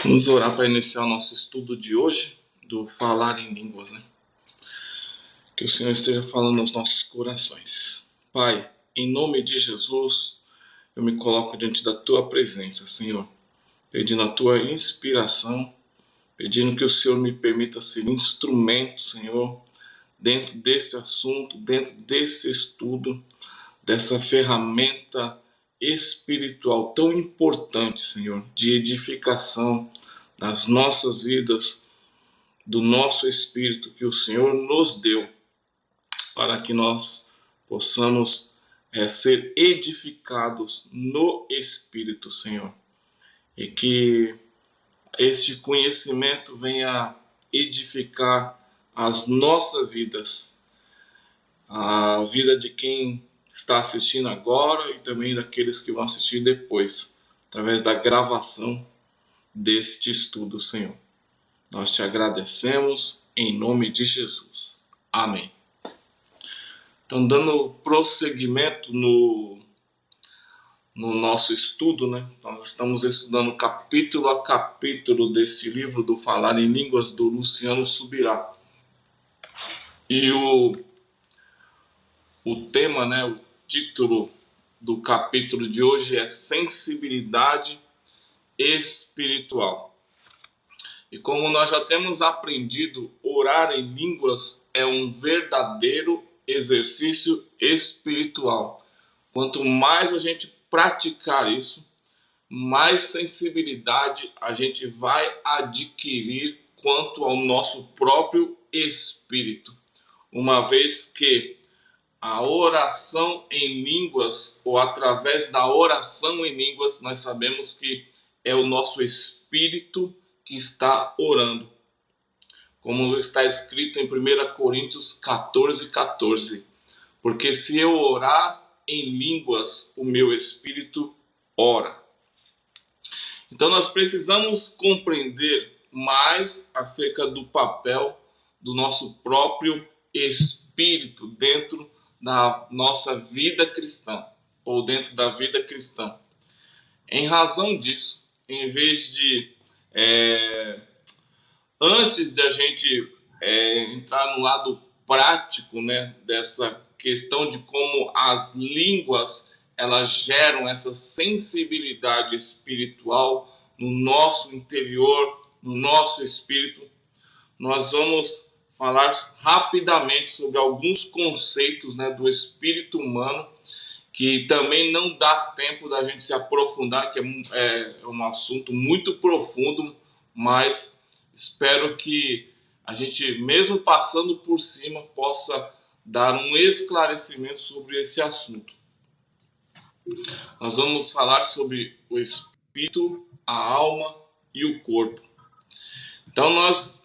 Vamos orar para iniciar o nosso estudo de hoje, do falar em línguas, né? Que o Senhor esteja falando aos nossos corações. Pai, em nome de Jesus, eu me coloco diante da Tua presença, Senhor, pedindo a Tua inspiração, pedindo que o Senhor me permita ser instrumento, Senhor, dentro desse assunto, dentro desse estudo, dessa ferramenta espiritual tão importante, Senhor, de edificação das nossas vidas, do nosso espírito que o Senhor nos deu, para que nós possamos ser edificados no Espírito, Senhor. E que este conhecimento venha edificar as nossas vidas, a vida de quem está assistindo agora e também daqueles que vão assistir depois, através da gravação deste estudo, Senhor. Nós te agradecemos em nome de Jesus. Amém. Então, dando prosseguimento no nosso estudo, né? Nós estamos estudando capítulo a capítulo desse livro do Falar em Línguas do Luciano Subirá. E o tema, né? O título do capítulo de hoje é Sensibilidade Espiritual. E como nós já temos aprendido, orar em línguas é um verdadeiro exercício espiritual. Quanto mais a gente praticar isso, mais sensibilidade a gente vai adquirir quanto ao nosso próprio espírito. Uma vez que a oração em línguas, ou através da oração em línguas, nós sabemos que é o nosso espírito que está orando. Como está escrito em 1 Coríntios 14:14. Porque se eu orar em línguas, o meu espírito ora. Então nós precisamos compreender mais acerca do papel do nosso próprio espírito dentro da nossa vida cristã, ou dentro da vida cristã. Em razão disso, em vez de antes de a gente entrar no lado prático, né, dessa questão de como as línguas elas geram essa sensibilidade espiritual no nosso interior, no nosso espírito, nós vamos falar rapidamente sobre alguns conceitos, né, do espírito humano, que também não dá tempo da gente se aprofundar, que é um assunto muito profundo, mas espero que a gente, mesmo passando por cima, possa dar um esclarecimento sobre esse assunto. Nós vamos falar sobre o espírito, a alma e o corpo. Então, nós,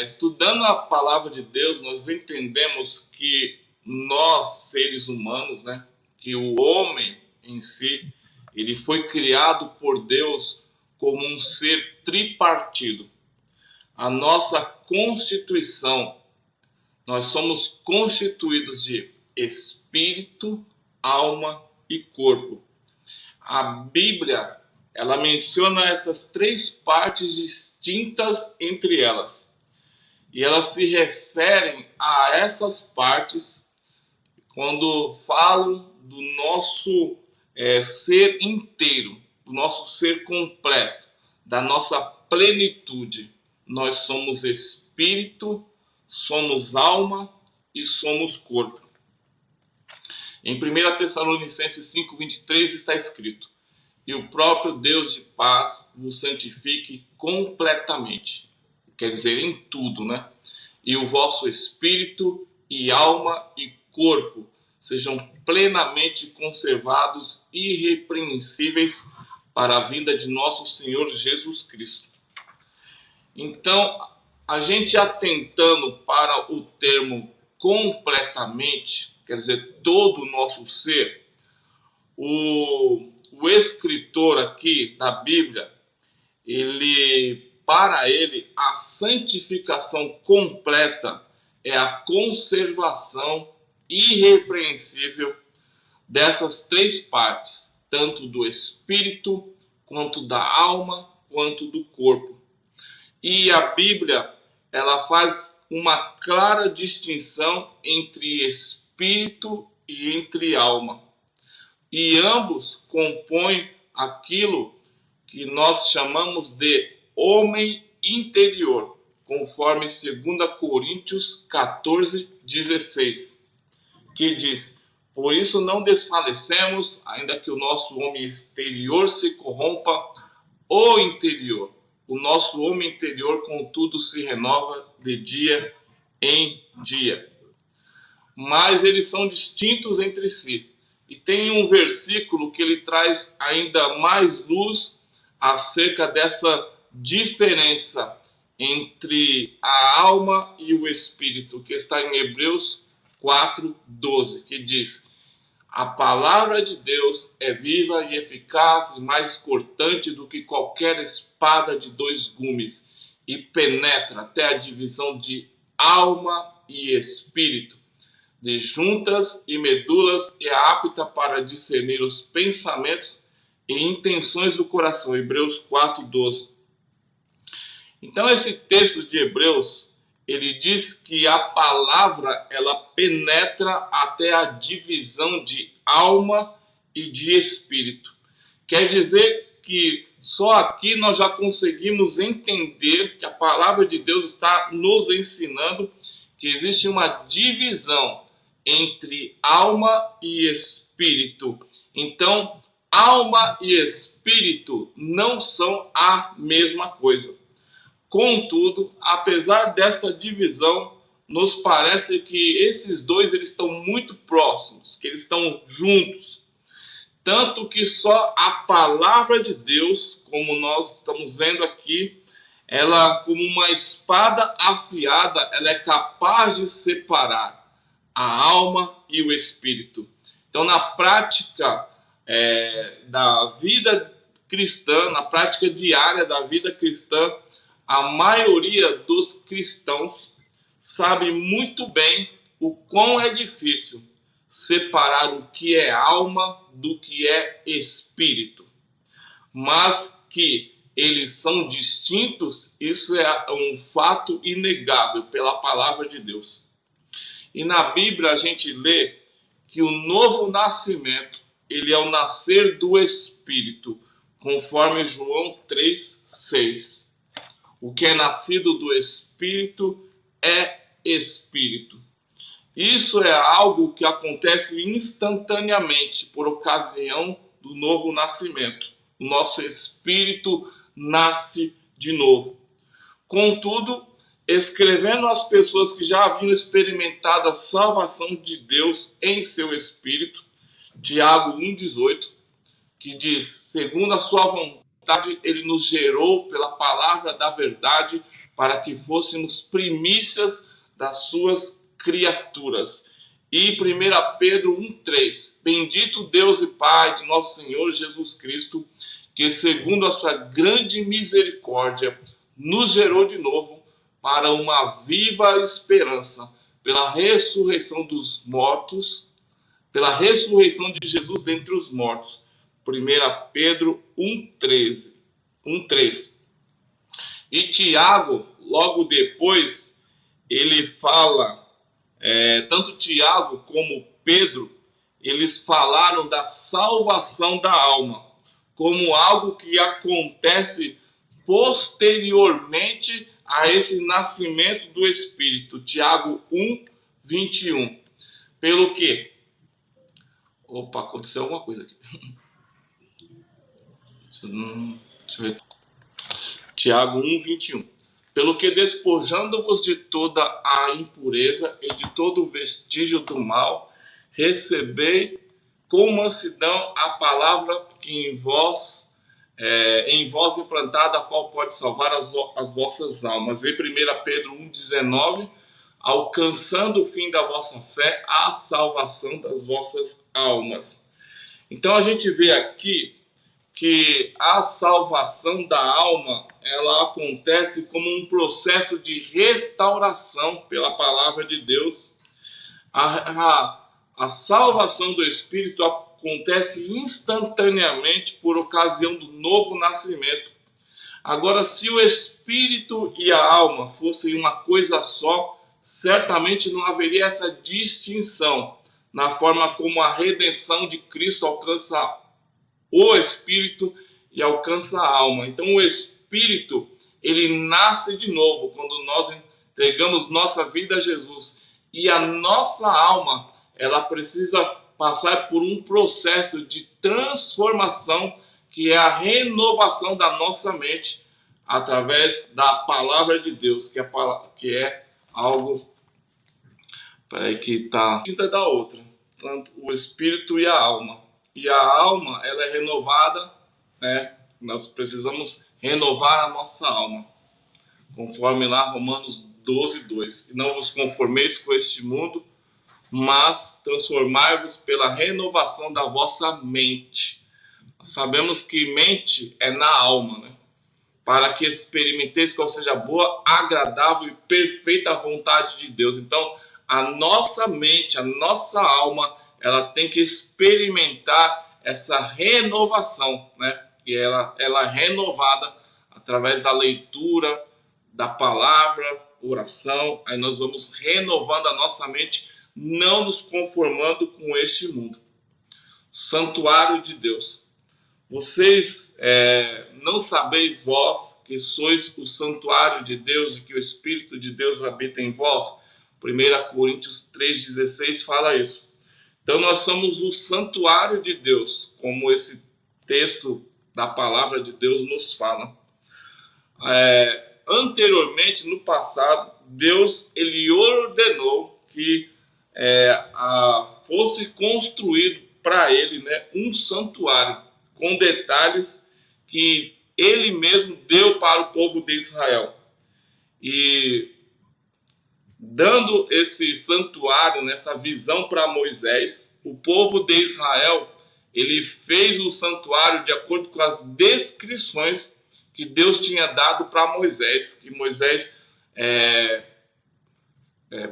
estudando a palavra de Deus, nós entendemos que nós, seres humanos, né, que o homem em si, ele foi criado por Deus como um ser tripartido. A nossa constituição, nós somos constituídos de espírito, alma e corpo. A Bíblia, ela menciona essas três partes distintas entre elas. E elas se referem a essas partes quando falam do nosso ser inteiro, do nosso ser completo, da nossa plenitude. Nós somos espírito, somos alma e somos corpo. Em 1 Tessalonicenses 5:23 está escrito: e o próprio Deus de paz vos santifique completamente. Quer dizer, em tudo, né? E o vosso espírito e alma e corpo sejam plenamente conservados, irrepreensíveis para a vinda de nosso Senhor Jesus Cristo. Então, a gente atentando para o termo completamente, quer dizer, todo o nosso ser, o escritor aqui da Bíblia, para ele, a santificação completa é a conservação irrepreensível dessas três partes, tanto do espírito, quanto da alma quanto do corpo. E a Bíblia, ela faz uma clara distinção entre espírito e entre alma. E ambos compõem aquilo que nós chamamos de homem interior, conforme 2 Coríntios 14:16, que diz: por isso não desfalecemos, ainda que o nosso homem exterior se corrompa, o nosso homem interior, contudo, se renova de dia em dia. Mas eles são distintos entre si. E tem um versículo que ele traz ainda mais luz acerca dessa diferença entre a alma e o espírito, que está em Hebreus 4:12, que diz: a palavra de Deus é viva e eficaz e mais cortante do que qualquer espada de 2 gumes, e penetra até a divisão de alma e espírito, de juntas e medulas, e é apta para discernir os pensamentos e intenções do coração. Hebreus 4:12. Então esse texto de Hebreus, ele diz que a palavra, ela penetra até a divisão de alma e de espírito. Quer dizer que só aqui nós já conseguimos entender que a palavra de Deus está nos ensinando que existe uma divisão entre alma e espírito. Então, alma e espírito não são a mesma coisa. Contudo, apesar desta divisão, nos parece que esses dois eles estão muito próximos, que eles estão juntos. Tanto que só a palavra de Deus, como nós estamos vendo aqui, ela, como uma espada afiada, ela é capaz de separar a alma e o espírito. Então, na prática da vida cristã, na prática diária da vida cristã, a maioria dos cristãos sabe muito bem o quão é difícil separar o que é alma do que é espírito. Mas que eles são distintos, isso é um fato inegável pela palavra de Deus. E na Bíblia a gente lê que o novo nascimento, ele é o nascer do Espírito, conforme João 3:6. O que é nascido do Espírito é Espírito. Isso é algo que acontece instantaneamente por ocasião do novo nascimento. O nosso espírito nasce de novo. Contudo, escrevendo às pessoas que já haviam experimentado a salvação de Deus em seu espírito, Tiago 1:18, que diz: segundo a sua vontade, ele nos gerou pela palavra da verdade, para que fôssemos primícias das suas criaturas. E 1 Pedro 1:3, bendito Deus e Pai de nosso Senhor Jesus Cristo, que segundo a sua grande misericórdia, nos gerou de novo para uma viva esperança, pela ressurreição dos mortos, pela ressurreição de Jesus dentre os mortos. 1 Pedro 1:3. E Tiago, logo depois, ele fala, tanto Tiago como Pedro, eles falaram da salvação da alma, como algo que acontece posteriormente a esse nascimento do Espírito. Tiago 1:21. Pelo que? Opa, aconteceu alguma coisa aqui. Deixa eu ver. Tiago 1:21. Pelo que, despojando-vos de toda a impureza e de todo o vestígio do mal, recebei com mansidão a palavra que em vós implantada, a qual pode salvar as vossas almas. E 1 Pedro 1:19, alcançando o fim da vossa fé, a salvação das vossas almas. Então a gente vê aqui que a salvação da alma, ela acontece como um processo de restauração pela palavra de Deus. A salvação do Espírito acontece instantaneamente por ocasião do novo nascimento. Agora, se o espírito e a alma fossem uma coisa só, certamente não haveria essa distinção na forma como a redenção de Cristo alcança o espírito e alcança a alma. Então, o espírito, ele nasce de novo quando nós entregamos nossa vida a Jesus. E a nossa alma, ela precisa passar por um processo de transformação, que é a renovação da nossa mente através da palavra de Deus, que é algo, peraí, que está distinta da outra, tanto o espírito e a alma. E a alma, ela é renovada, né? Nós precisamos renovar a nossa alma, conforme lá Romanos 12:2. E não vos conformeis com este mundo, mas transformai-vos pela renovação da vossa mente. Sabemos que mente é na alma, né? Para que experimenteis qual seja a boa, agradável e perfeita vontade de Deus. Então, a nossa mente, a nossa alma, ela tem que experimentar essa renovação, né? E ela é renovada através da leitura, da palavra, oração. Aí nós vamos renovando a nossa mente, não nos conformando com este mundo. Santuário de Deus. Vocês não sabeis vós que sois o santuário de Deus e que o Espírito de Deus habita em vós? 1 Coríntios 3,16 fala isso. Então nós somos o santuário de Deus, como esse texto da palavra de Deus nos fala. Anteriormente, no passado, Deus ele ordenou que fosse construído para ele, né, um santuário, com detalhes que ele mesmo deu para o povo de Israel. E dando esse santuário, nessa visão para Moisés, o povo de Israel, ele fez o santuário de acordo com as descrições que Deus tinha dado para Moisés, que Moisés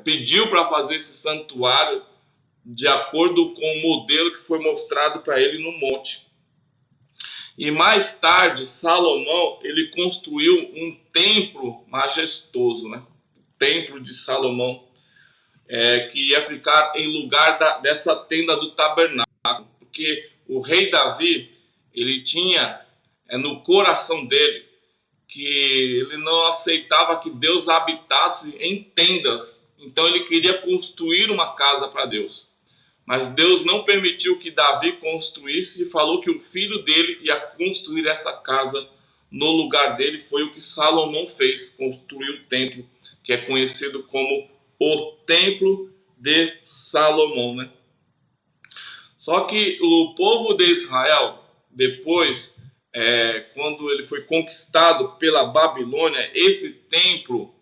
pediu para fazer esse santuário de acordo com o modelo que foi mostrado para ele no monte. E mais tarde, Salomão, ele construiu um templo majestoso, né? O templo de Salomão, que ia ficar em lugar dessa tenda do tabernáculo, porque o rei Davi, ele tinha no coração dele que ele não aceitava que Deus habitasse em tendas, então ele queria construir uma casa para Deus. Mas Deus não permitiu que Davi construísse e falou que o filho dele ia construir essa casa no lugar dele. Foi o que Salomão fez, construiu o templo, que é conhecido como o Templo de Salomão, né? Só que o povo de Israel, depois, quando ele foi conquistado pela Babilônia, esse templo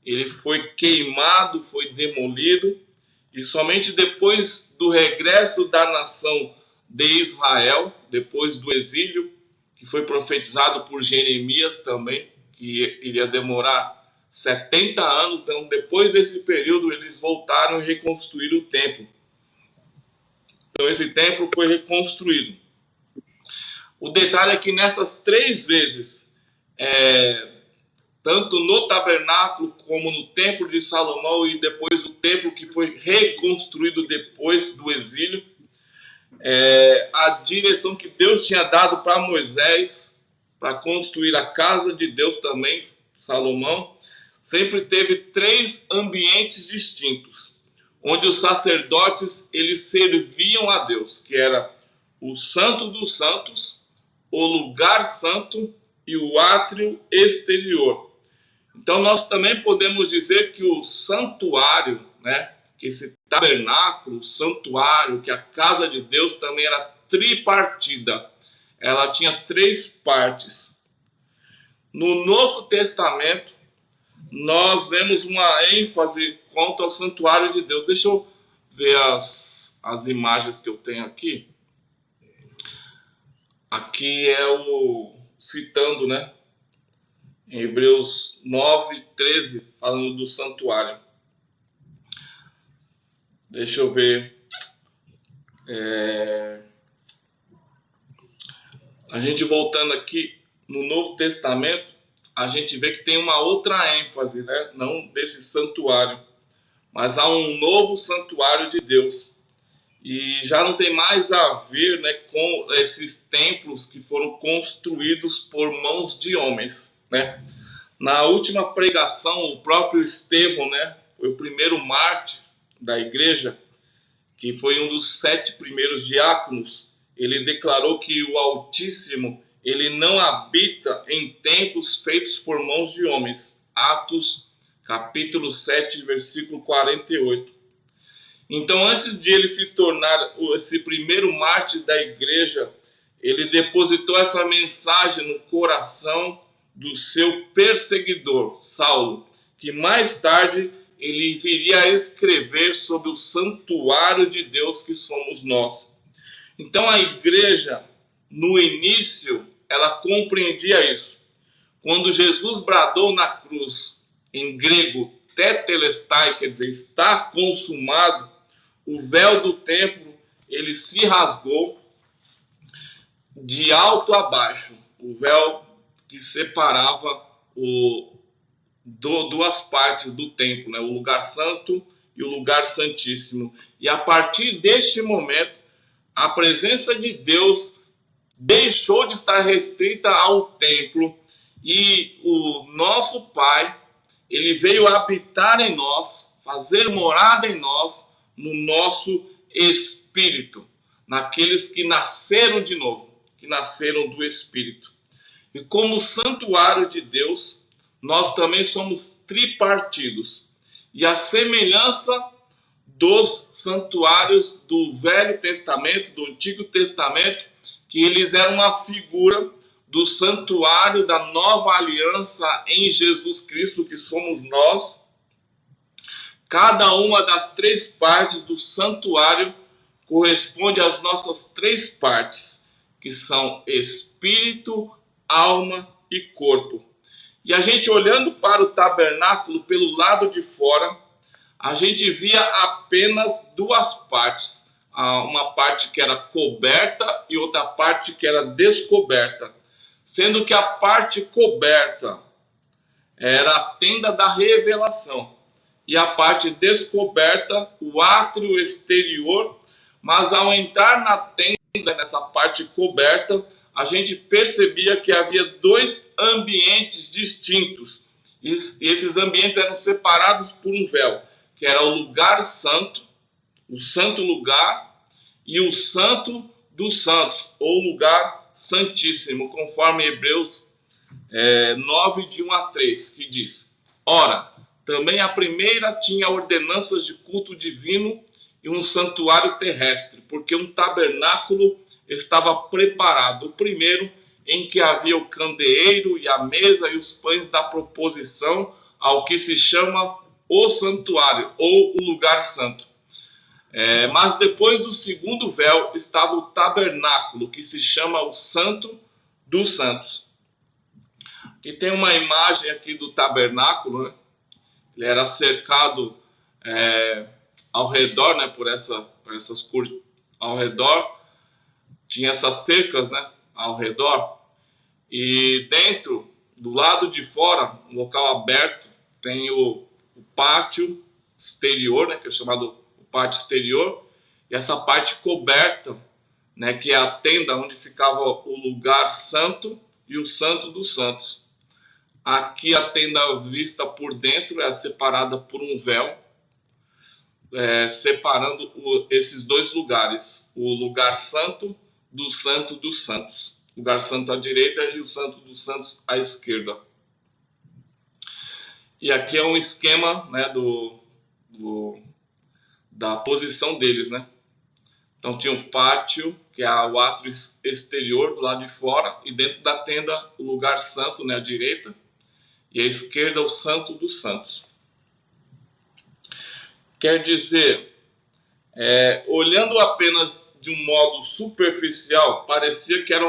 ele foi queimado, foi demolido, e somente depois do regresso da nação de Israel, depois do exílio, que foi profetizado por Jeremias também, que iria demorar 70 anos, então depois desse período eles voltaram e reconstruíram o templo. Então esse templo foi reconstruído. O detalhe é que nessas 3 vezes, tanto no tabernáculo como no templo de Salomão e depois o templo que foi reconstruído depois do exílio, a direção que Deus tinha dado para Moisés para construir a casa de Deus também, Salomão, sempre teve 3 ambientes distintos, onde os sacerdotes eles serviam a Deus, que era o Santo dos Santos, o lugar santo e o átrio exterior. Então nós também podemos dizer que o santuário, né, que esse tabernáculo, santuário, que a casa de Deus também era tripartida. Ela tinha 3 partes. No Novo Testamento, nós vemos uma ênfase quanto ao santuário de Deus. Deixa eu ver as imagens que eu tenho aqui. Aqui é citando, né? Em Hebreus 9:13, falando do santuário. Deixa eu ver. A gente voltando aqui no Novo Testamento, a gente vê que tem uma outra ênfase, né? Não desse santuário, mas há um novo santuário de Deus. E já não tem mais a ver, né, com esses templos que foram construídos por mãos de homens, né? Na última pregação, o próprio Estevão, né, foi o primeiro mártir da igreja, que foi um dos 7 primeiros diáconos. Ele declarou que o Altíssimo, ele não habita em templos feitos por mãos de homens. Atos, capítulo 7, versículo 48. Então, antes de ele se tornar esse primeiro mártir da igreja, ele depositou essa mensagem no coração do seu perseguidor, Saulo, que mais tarde ele viria a escrever sobre o santuário de Deus que somos nós. Então, a igreja, no início, ela compreendia isso. Quando Jesus bradou na cruz, em grego, tetelestai, quer dizer, está consumado, o véu do templo, ele se rasgou de alto a baixo, o véu que separava duas partes do templo, né? O lugar santo e o lugar santíssimo. E a partir deste momento, a presença de Deus deixou de estar restrita ao templo e o nosso Pai, ele veio habitar em nós, fazer morada em nós, no nosso espírito, naqueles que nasceram de novo, que nasceram do Espírito. E como santuário de Deus, nós também somos tripartidos. E a semelhança dos santuários do Velho Testamento, do Antigo Testamento, que eles eram uma figura do santuário da nova aliança em Jesus Cristo, que somos nós. Cada uma das 3 partes do santuário corresponde às nossas 3 partes, que são espírito, alma e corpo. E a gente olhando para o tabernáculo pelo lado de fora, a gente via apenas 2 partes. Uma parte que era coberta e outra parte que era descoberta. Sendo que a parte coberta era a tenda da revelação. E a parte descoberta, o átrio exterior. Mas ao entrar na tenda, nessa parte coberta, a gente percebia que havia 2 ambientes distintos. E esses ambientes eram separados por um véu, que era o lugar santo, o santo lugar, e o santo dos santos, ou lugar santíssimo, conforme Hebreus 9, de 1 a 3, que diz: Ora, também a primeira tinha ordenanças de culto divino e um santuário terrestre, porque um tabernáculo estava preparado, o primeiro, em que havia o candeeiro e a mesa e os pães da proposição, ao que se chama o santuário, ou o lugar santo. Mas depois do segundo véu estava o tabernáculo, que se chama o Santo dos Santos. Aqui tem uma imagem aqui do tabernáculo, né? Ele era cercado ao redor, né, por essas curvas ao redor, tinha essas cercas, né, ao redor, e dentro, do lado de fora, um local aberto, tem o pátio exterior, né, que é chamado o pátio exterior, e essa parte coberta, né, que é a tenda onde ficava o lugar santo e o santo dos santos. Aqui a tenda vista por dentro é separada por um véu, separando esses 2 lugares, o lugar santo dos santos. O lugar santo à direita e o santo dos santos à esquerda. E aqui é um esquema, né, da posição deles, né? Então tinha o pátio, que é o átrio exterior do lado de fora, e dentro da tenda o lugar santo, né, à direita, e à esquerda o santo dos santos. Quer dizer, olhando apenas de um modo superficial, parecia que era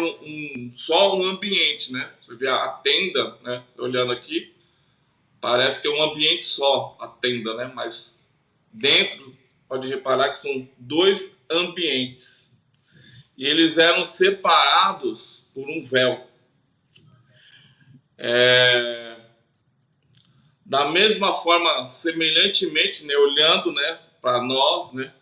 só um ambiente, né? Você vê a tenda, né? Olhando aqui, parece que é um ambiente só, a tenda, né? Mas dentro, pode reparar que são 2 ambientes. E eles eram separados por um véu. É, da mesma forma, semelhantemente, né, olhando, né, para nós, né,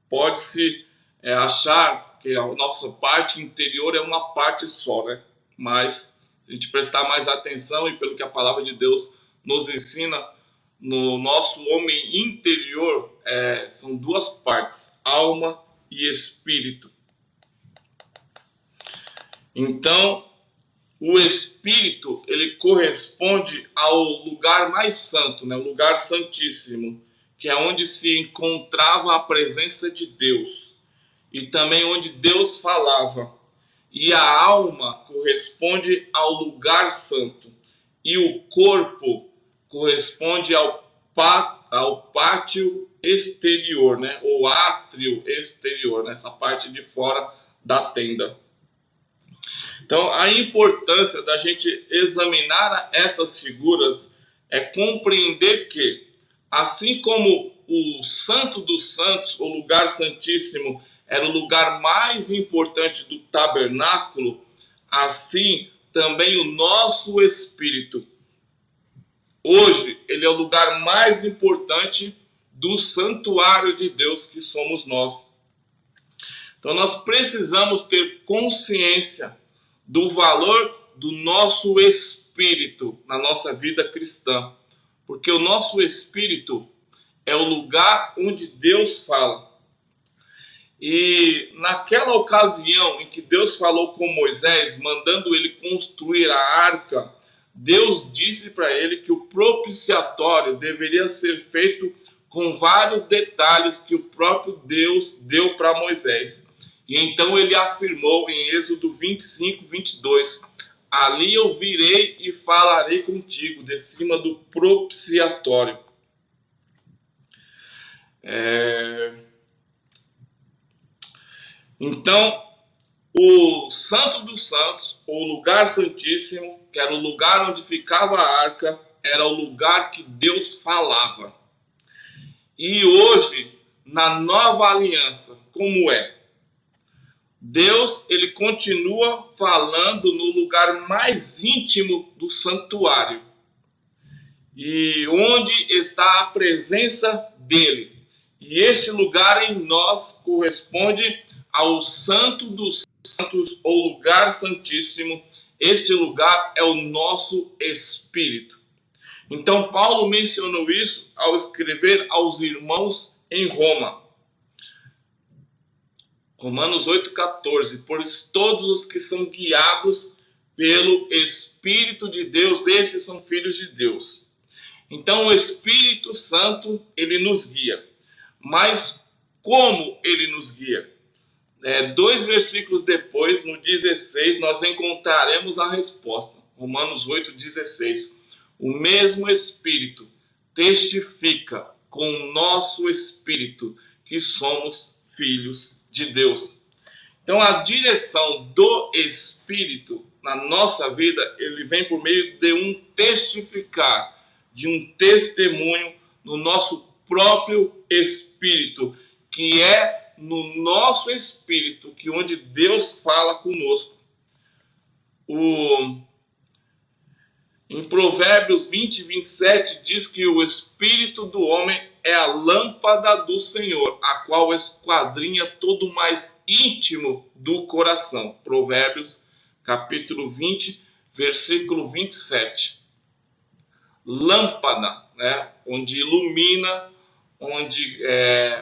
pode-se achar que a nossa parte interior é uma parte só, né? Mas se a gente prestar mais atenção e pelo que a palavra de Deus nos ensina, no nosso homem interior são duas partes, alma e espírito. Então, o espírito, ele corresponde ao lugar mais santo, né? O lugar santíssimo, que é onde se encontrava a presença de Deus e também onde Deus falava. E a alma corresponde ao lugar santo e o corpo corresponde ao pátio exterior, né? Ou átrio exterior, nessa parte de fora da tenda. Então, a importância da gente examinar essas figuras é compreender que, assim como o Santo dos Santos, o lugar santíssimo, era o lugar mais importante do tabernáculo, assim também o nosso espírito. Hoje, ele é o lugar mais importante do santuário de Deus que somos nós. Então, nós precisamos ter consciência do valor do nosso espírito na nossa vida cristã. Porque o nosso espírito é o lugar onde Deus fala. E naquela ocasião em que Deus falou com Moisés, mandando ele construir a arca, Deus disse para ele que o propiciatório deveria ser feito com vários detalhes que o próprio Deus deu para Moisés. E então ele afirmou em Êxodo 25, 22, ali eu virei e falarei contigo de cima do propiciatório. Então, o Santo dos Santos, o lugar santíssimo, que era o lugar onde ficava a arca, era o lugar que Deus falava. E hoje, na nova aliança, como é? Deus, ele continua falando no lugar mais íntimo do santuário, e onde está a presença dele. E este lugar em nós corresponde ao Santo dos Santos, ou lugar santíssimo. Este lugar é o nosso espírito. Então Paulo mencionou isso ao escrever aos irmãos em Roma. Romanos 8,14, pois todos os que são guiados pelo Espírito de Deus, esses são filhos de Deus. Então o Espírito Santo, ele nos guia. Mas como ele nos guia? 2 versículos depois, no 16, nós encontraremos a resposta. Romanos 8,16. O mesmo Espírito testifica com o nosso Espírito que somos filhos de Deus. Então a direção do Espírito na nossa vida, ele vem por meio de um testificar, de um testemunho no nosso próprio espírito, que é no nosso espírito que onde Deus fala conosco. Em Provérbios 20, 27 diz que o espírito do homem é a lâmpada do Senhor, a qual esquadrinha todo o mais íntimo do coração. Provérbios capítulo 20, versículo 27. Lâmpada, né? Onde ilumina, onde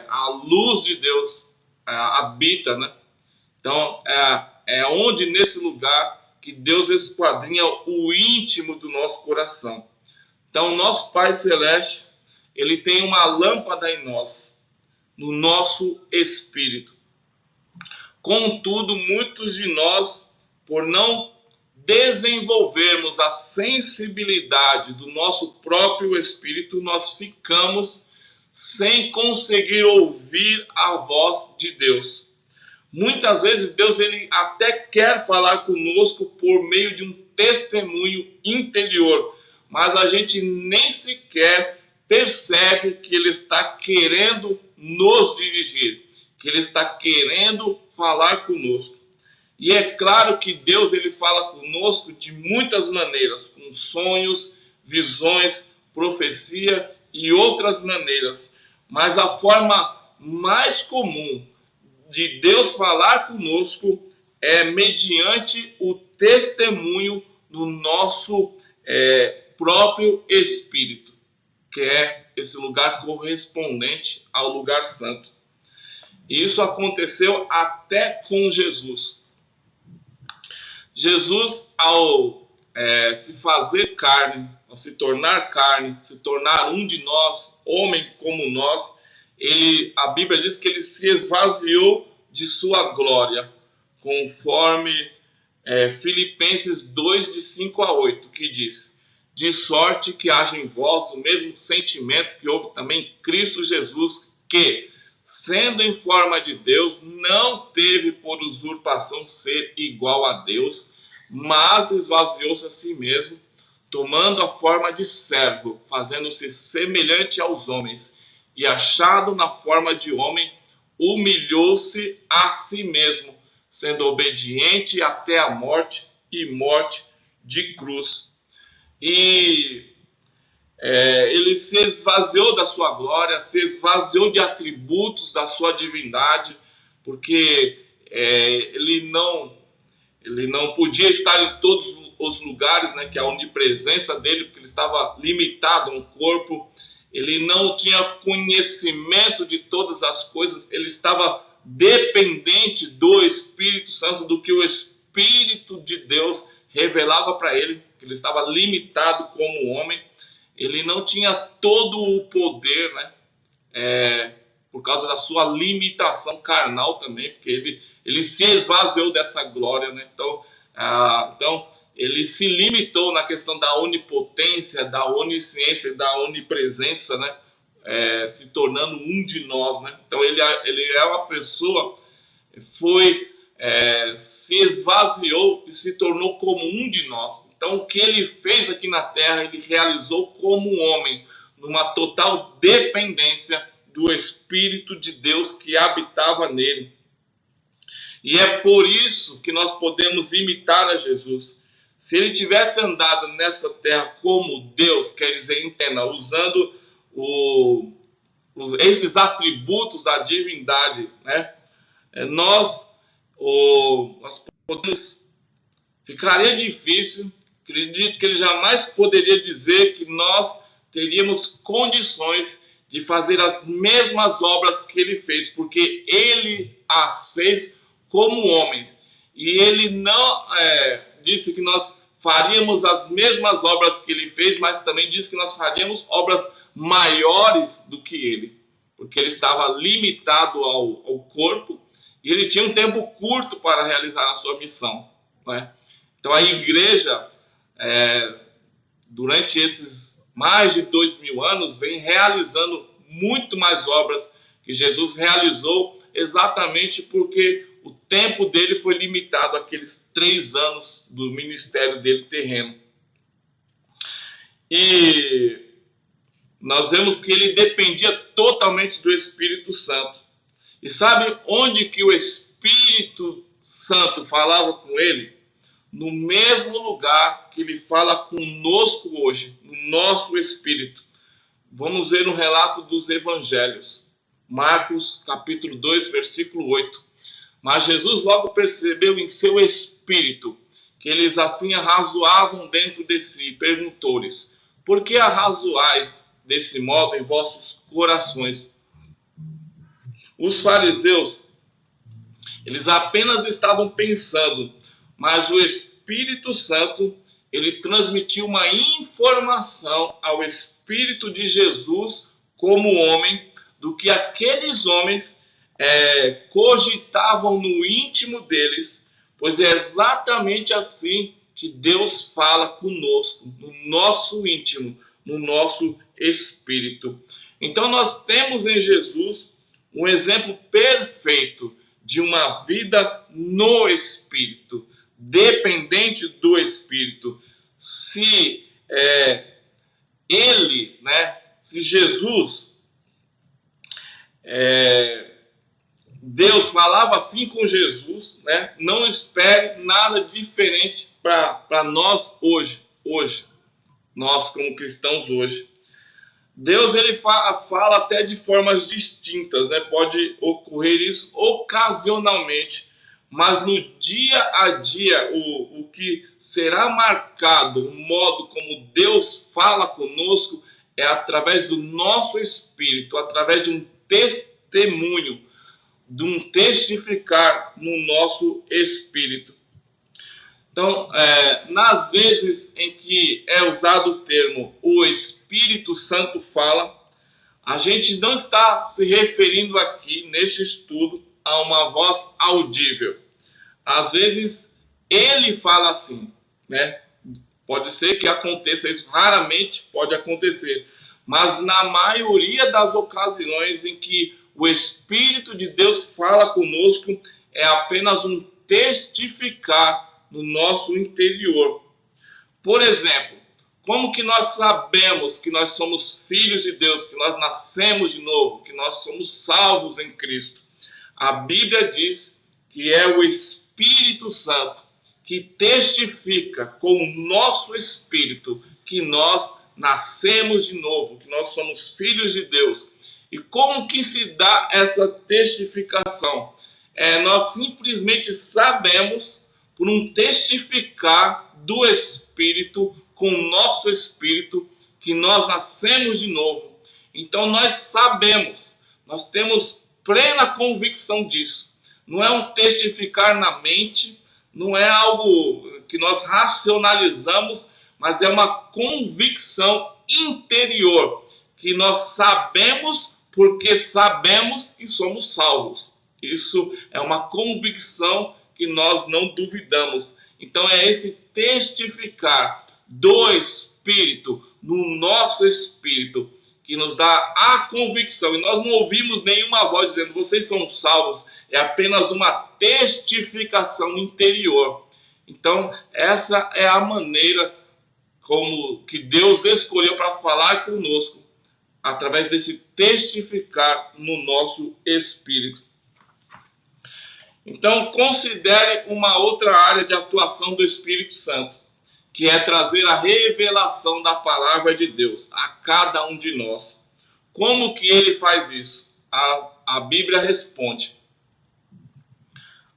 a luz de Deus habita, né? Então, é onde nesse lugar que Deus esquadrinha o íntimo do nosso coração. Então, o nosso Pai Celeste, ele tem uma lâmpada em nós, no nosso espírito. Contudo, muitos de nós, por não desenvolvermos a sensibilidade do nosso próprio espírito, nós ficamos sem conseguir ouvir a voz de Deus. Muitas vezes Deus ele até quer falar conosco por meio de um testemunho interior, mas a gente nem sequer percebe que ele está querendo nos dirigir, que ele está querendo falar conosco. E é claro que Deus ele fala conosco de muitas maneiras, com com sonhos, visões, profecia e outras maneiras. Mas a forma mais comum de Deus falar conosco é mediante o testemunho do nosso próprio Espírito, que é esse lugar correspondente ao lugar santo. E isso aconteceu até com Jesus. Jesus, ao se fazer carne, ao se tornar carne, se tornar um de nós, homem como nós, a Bíblia diz que ele se esvaziou de sua glória, conforme Filipenses 2, de 5 a 8, que diz: de sorte que haja em vós o mesmo sentimento que houve também em Cristo Jesus, que, sendo em forma de Deus, não teve por usurpação ser igual a Deus, mas esvaziou-se a si mesmo, tomando a forma de servo, fazendo-se semelhante aos homens, e achado na forma de homem, humilhou-se a si mesmo, sendo obediente até a morte, e morte de cruz. E ele se esvaziou da sua glória, se esvaziou de atributos da sua divindade, porque ele não podia estar em todos os lugares, né, que é a onipresença dele, porque ele estava limitado a um corpo. Ele não tinha conhecimento de todas as coisas, ele estava dependente do Espírito Santo, do que o Espírito de Deus revelava para ele, que ele estava limitado como homem. Ele não tinha todo o poder, né, por causa da sua limitação carnal também, porque ele se esvaziou dessa glória, né? Então, ele se limitou na questão da onipotência, da onisciência, da onipresença, né? Se tornando um de nós, né? Então, ele é uma pessoa, se esvaziou e se tornou como um de nós. Então, o que ele fez aqui na terra, ele realizou como homem, numa total dependência do Espírito de Deus que habitava nele. E é por isso que nós podemos imitar a Jesus. Se ele tivesse andado nessa terra como Deus, quer dizer, entenda, usando esses atributos da divindade, né, nós podemos, ficaria difícil, acredito que ele jamais poderia dizer que nós teríamos condições de fazer as mesmas obras que ele fez, porque ele as fez como homens. E ele não disse que nós faríamos as mesmas obras que ele fez, mas também disse que nós faríamos obras maiores do que ele, porque ele estava limitado ao corpo e ele tinha um tempo curto para realizar a sua missão, né? Então a igreja, durante esses mais de 2000 anos, vem realizando muito mais obras que Jesus realizou, exatamente porque o tempo dele foi limitado àqueles 3 anos do ministério dele terreno. E nós vemos que ele dependia totalmente do Espírito Santo. E sabe onde que o Espírito Santo falava com ele? No mesmo lugar que ele fala conosco hoje, no nosso espírito. Vamos ver no relato dos evangelhos. Marcos, capítulo 2, versículo 8. Mas Jesus logo percebeu em seu espírito que eles assim arrazoavam dentro de si, e perguntou-lhes: por que arrazoais desse modo em vossos corações? Os fariseus, eles apenas estavam pensando, mas o Espírito Santo, ele transmitiu uma informação ao Espírito de Jesus como homem, do que aqueles homens cogitavam no íntimo deles, pois é exatamente assim que Deus fala conosco, no nosso íntimo, no nosso espírito. Então nós temos em Jesus um exemplo perfeito de uma vida no Espírito, dependente do Espírito. Se se Jesus, Deus falava assim com Jesus, né? Não espere nada diferente para nós hoje. nós como cristãos hoje. Deus ele fala até de formas distintas, né? Pode ocorrer isso ocasionalmente, mas no dia a dia, o que será marcado, o modo como Deus fala conosco, é através do nosso espírito, através de um testemunho, de um testificar no nosso espírito. Então, nas vezes em que é usado o termo o Espírito Santo fala, a gente não está se referindo aqui, neste estudo, a uma voz audível. Às vezes, ele fala assim, né? Pode ser que aconteça isso, raramente pode acontecer, mas na maioria das ocasiões em que o Espírito de Deus fala conosco, é apenas um testificar no nosso interior. Por exemplo, como que nós sabemos que nós somos filhos de Deus, que nós nascemos de novo, que nós somos salvos em Cristo? A Bíblia diz que é o Espírito Santo que testifica com o nosso espírito que nós nascemos de novo, que nós somos filhos de Deus. E como que se dá essa testificação? Nós simplesmente sabemos, por um testificar do Espírito com o nosso espírito, que nós nascemos de novo. Então nós sabemos, nós temos plena convicção disso. Não é um testificar na mente, não é algo que nós racionalizamos, mas é uma convicção interior, que nós sabemos porque sabemos que somos salvos. Isso é uma convicção que nós não duvidamos. Então é esse testificar do Espírito no nosso espírito que nos dá a convicção. E nós não ouvimos nenhuma voz dizendo, vocês são salvos. É apenas uma testificação interior. Então, essa é a maneira como que Deus escolheu para falar conosco, através desse testificar no nosso espírito. Então, considere uma outra área de atuação do Espírito Santo, que é trazer a revelação da palavra de Deus a cada um de nós. Como que ele faz isso? A Bíblia responde.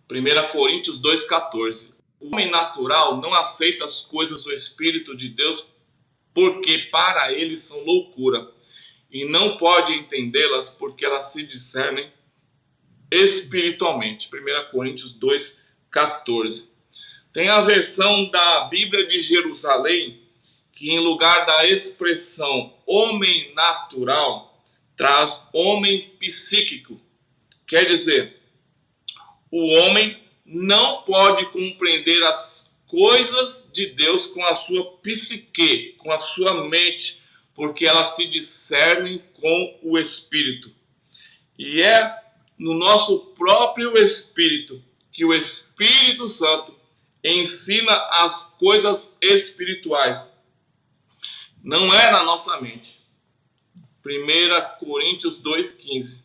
1 Coríntios 2,14. O homem natural não aceita as coisas do Espírito de Deus porque para ele são loucura, e não pode entendê-las porque elas se discernem espiritualmente. 1 Coríntios 2,14. Tem a versão da Bíblia de Jerusalém, que em lugar da expressão homem natural, traz homem psíquico. Quer dizer, o homem não pode compreender as coisas de Deus com a sua psique, com a sua mente, porque elas se discernem com o Espírito. E é no nosso próprio Espírito que o Espírito Santo ensina as coisas espirituais. Não é na nossa mente. 1 Coríntios 2,15.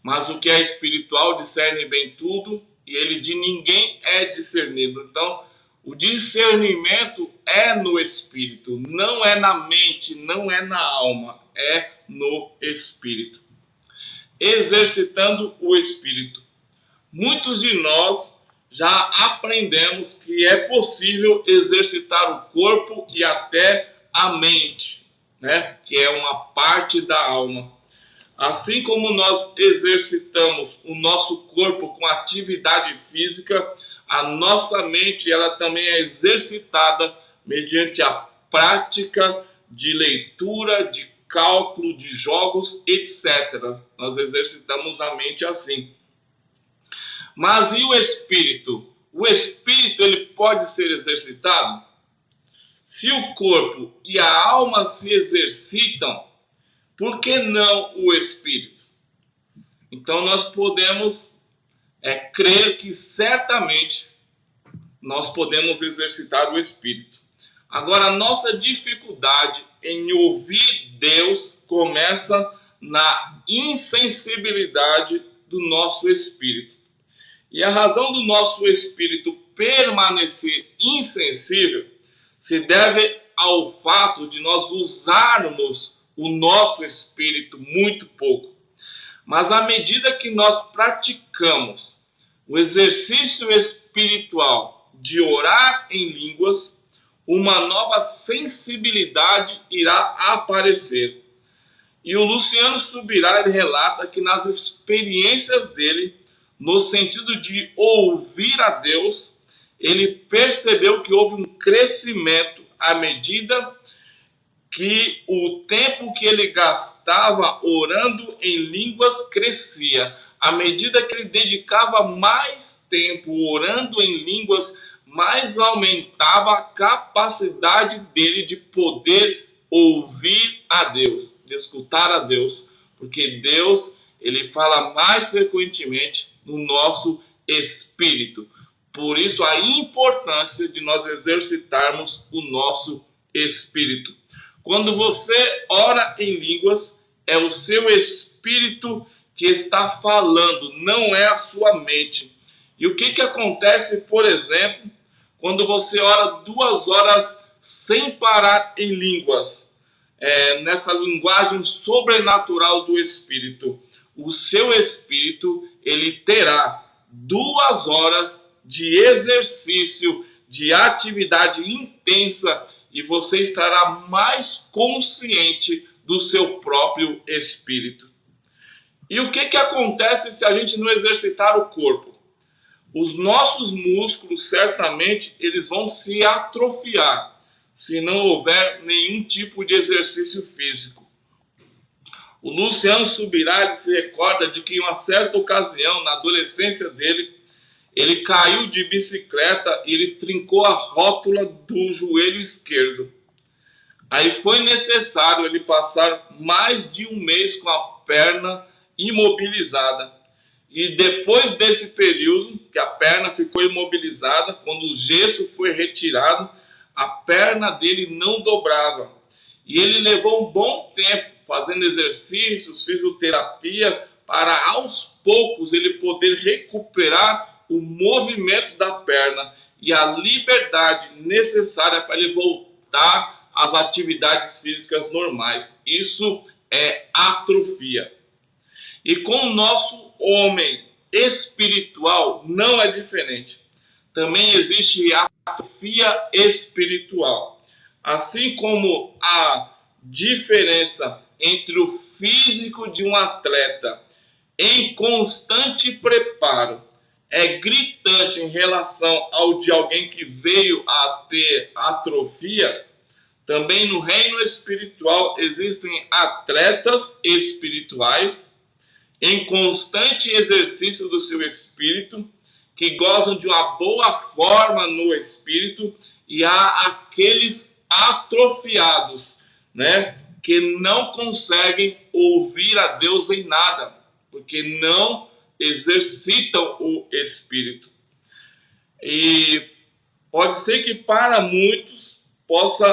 Mas o que é espiritual discerne bem tudo, e ele de ninguém é discernido. Então, o discernimento é no espírito, não é na mente, não é na alma, é no espírito. Exercitando o espírito. Muitos de nós já aprendemos que é possível exercitar o corpo e até a mente, né? Que é uma parte da alma. Assim como nós exercitamos o nosso corpo com atividade física, a nossa mente ela também é exercitada mediante a prática de leitura, de cálculo, de jogos, etc. Nós exercitamos a mente assim. Mas e o espírito? O espírito ele pode ser exercitado? Se o corpo e a alma se exercitam, por que não o espírito? Então nós podemos crer que certamente nós podemos exercitar o espírito. Agora, a nossa dificuldade em ouvir Deus começa na insensibilidade do nosso espírito. E a razão do nosso espírito permanecer insensível se deve ao fato de nós usarmos o nosso espírito muito pouco. Mas à medida que nós praticamos o exercício espiritual de orar em línguas, uma nova sensibilidade irá aparecer. E o Luciano Subirá ele relata que nas experiências dele, no sentido de ouvir a Deus, ele percebeu que houve um crescimento à medida que o tempo que ele gastava orando em línguas crescia. À medida que ele dedicava mais tempo orando em línguas, mais aumentava a capacidade dele de poder ouvir a Deus, de escutar a Deus, porque Deus, ele fala mais frequentemente no nosso espírito. Por isso a importância de nós exercitarmos o nosso espírito. Quando você ora em línguas, é o seu espírito que está falando, não é a sua mente. E o que acontece, por exemplo, quando você ora 2 horas sem parar em línguas, nessa linguagem sobrenatural do espírito? O seu espírito, ele terá 2 horas de exercício, de atividade intensa, e você estará mais consciente do seu próprio espírito. E o que acontece se a gente não exercitar o corpo? Os nossos músculos, certamente, eles vão se atrofiar, se não houver nenhum tipo de exercício físico. O Luciano Subirá se recorda de que em uma certa ocasião, na adolescência dele, ele caiu de bicicleta e ele trincou a rótula do joelho esquerdo. Aí foi necessário ele passar mais de um mês com a perna imobilizada. E depois desse período, que a perna ficou imobilizada, quando o gesso foi retirado, a perna dele não dobrava. E ele levou um bom tempo fazendo exercícios, fisioterapia, para aos poucos ele poder recuperar o movimento da perna e a liberdade necessária para ele voltar às atividades físicas normais. Isso é atrofia. E com o nosso homem espiritual não é diferente. Também existe atrofia espiritual. Assim como a diferença entre o físico de um atleta em constante preparo é gritante em relação ao de alguém que veio a ter atrofia, também no reino espiritual existem atletas espirituais em constante exercício do seu espírito, que gozam de uma boa forma no espírito, e há aqueles atrofiados, né, que não conseguem ouvir a Deus em nada, porque não exercitam o espírito. E pode ser que para muitos possa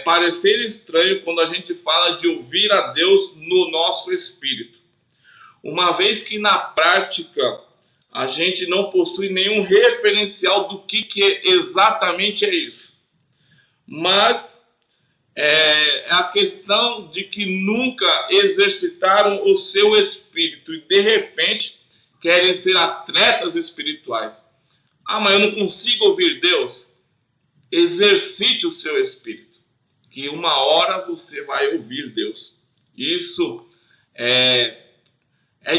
parecer estranho quando a gente fala de ouvir a Deus no nosso espírito, uma vez que na prática a gente não possui nenhum referencial do que exatamente é isso. Mas é a questão de que nunca exercitaram o seu espírito e de repente querem ser atletas espirituais. Ah, mas eu não consigo ouvir Deus. Exercite o seu espírito, que uma hora você vai ouvir Deus. Isso é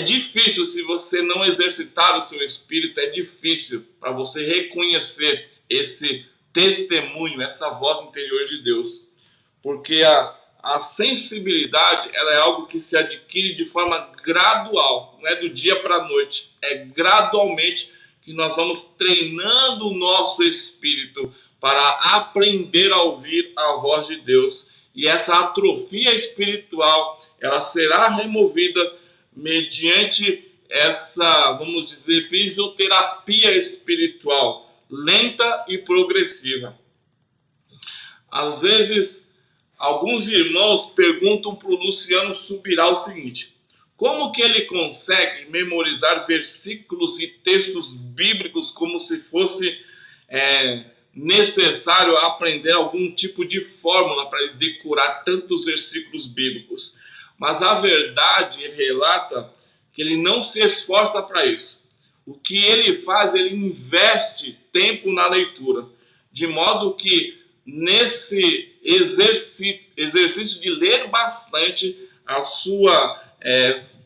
difícil se você não exercitar o seu espírito, é difícil para você reconhecer esse testemunho, essa voz interior de Deus. Porque a sensibilidade ela é algo que se adquire de forma gradual, não é do dia para a noite, é gradualmente que nós vamos treinando o nosso espírito para aprender a ouvir a voz de Deus. E essa atrofia espiritual, ela será removida mediante essa, vamos dizer, fisioterapia espiritual, lenta e progressiva. Às vezes, alguns irmãos perguntam para o Luciano Subirá o seguinte: como que ele consegue memorizar versículos e textos bíblicos como se fosse necessário aprender algum tipo de fórmula para ele decorar tantos versículos bíblicos. Mas a verdade relata que ele não se esforça para isso. O que ele faz, ele investe tempo na leitura, de modo que nesse exercício de ler bastante,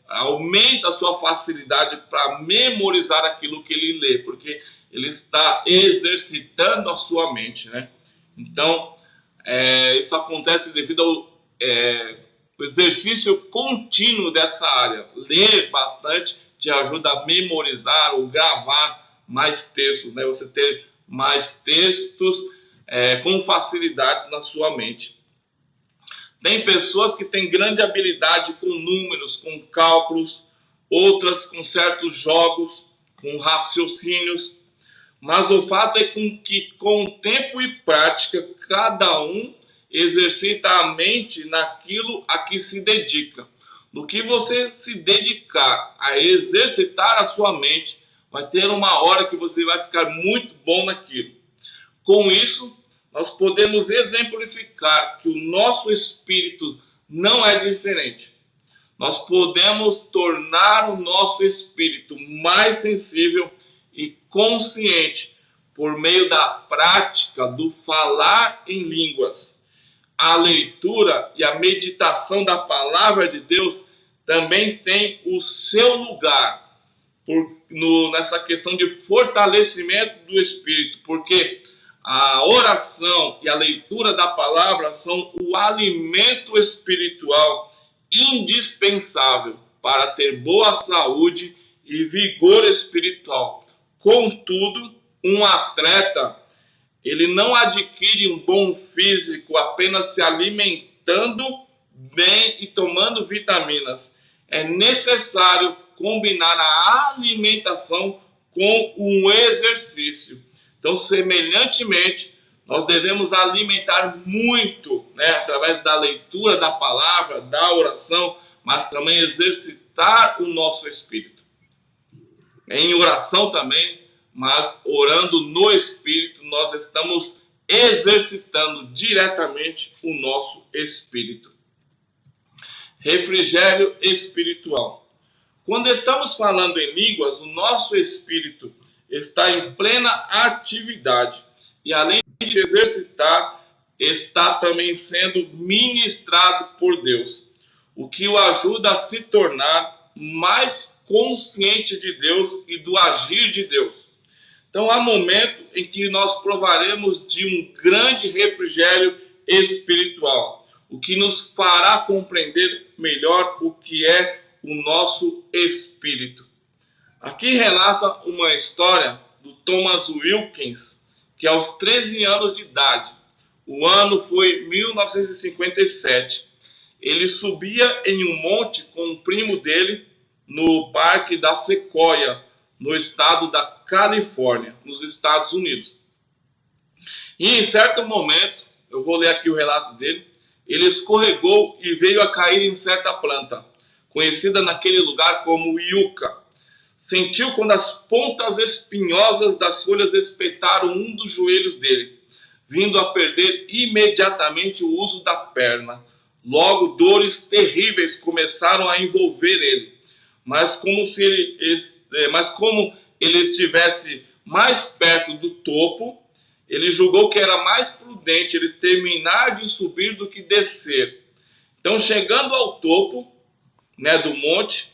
aumenta a sua facilidade para memorizar aquilo que ele lê, porque ele está exercitando a sua mente, né? Então, isso acontece devido ao exercício contínuo dessa área. Ler bastante te ajuda a memorizar ou gravar mais textos, né? Você ter mais textos com facilidades na sua mente. Tem pessoas que têm grande habilidade com números, com cálculos, outras com certos jogos, com raciocínios, mas o fato é que com tempo e prática, cada um exercita a mente naquilo a que se dedica. No que você se dedicar a exercitar a sua mente, vai ter uma hora que você vai ficar muito bom naquilo. Com isso, nós podemos exemplificar que o nosso espírito não é diferente. Nós podemos tornar o nosso espírito mais sensível e consciente por meio da prática do falar em línguas. A leitura e a meditação da palavra de Deus também tem o seu lugar nessa questão de fortalecimento do espírito, porque a oração e a leitura da palavra são o alimento espiritual indispensável para ter boa saúde e vigor espiritual. Contudo, um atleta, ele não adquire um bom físico apenas se alimentando bem e tomando vitaminas. É necessário combinar a alimentação com um exercício. Então, semelhantemente, nós devemos alimentar muito, né, através da leitura da palavra, da oração, mas também exercitar o nosso espírito. Em oração também, mas orando no espírito, nós estamos exercitando diretamente o nosso espírito. Refrigério espiritual. Quando estamos falando em línguas, o nosso espírito está em plena atividade e, além de exercitar, está também sendo ministrado por Deus, o que o ajuda a se tornar mais consciente de Deus e do agir de Deus. Então, há momento em que nós provaremos de um grande refrigério espiritual, o que nos fará compreender melhor o que é o nosso espírito. Aqui relata uma história do Thomas Wilkins, que aos 13 anos de idade, o ano foi 1957, ele subia em um monte com um primo dele no Parque da Sequoia, no estado da Califórnia, nos Estados Unidos. E em certo momento, eu vou ler aqui o relato dele, ele escorregou e veio a cair em certa planta, conhecida naquele lugar como yucca. Sentiu quando as pontas espinhosas das folhas espetaram um dos joelhos dele, vindo a perder imediatamente o uso da perna. Logo, dores terríveis começaram a envolver ele, mas como ele estivesse mais perto do topo, ele julgou que era mais prudente ele terminar de subir do que descer. Então, chegando ao topo, né, do monte,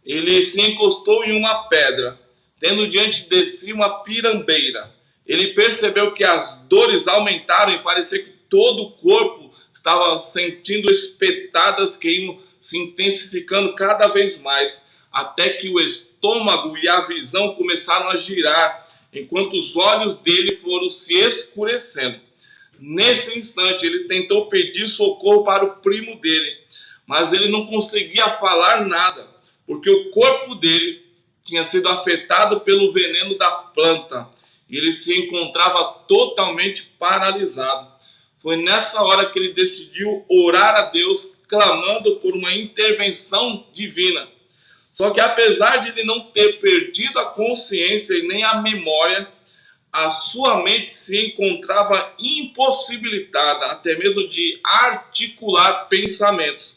ele se encostou em uma pedra, tendo diante de si uma pirambeira. Ele percebeu que as dores aumentaram e parecia que todo o corpo estava sentindo espetadas que iam se intensificando cada vez mais, até que o estômago e a visão começaram a girar, enquanto os olhos dele foram se escurecendo. Nesse instante, ele tentou pedir socorro para o primo dele, mas ele não conseguia falar nada, porque o corpo dele tinha sido afetado pelo veneno da planta e ele se encontrava totalmente paralisado. Foi nessa hora que ele decidiu orar a Deus, clamando por uma intervenção divina. Só que apesar de ele não ter perdido a consciência e nem a memória, a sua mente se encontrava impossibilitada até mesmo de articular pensamentos,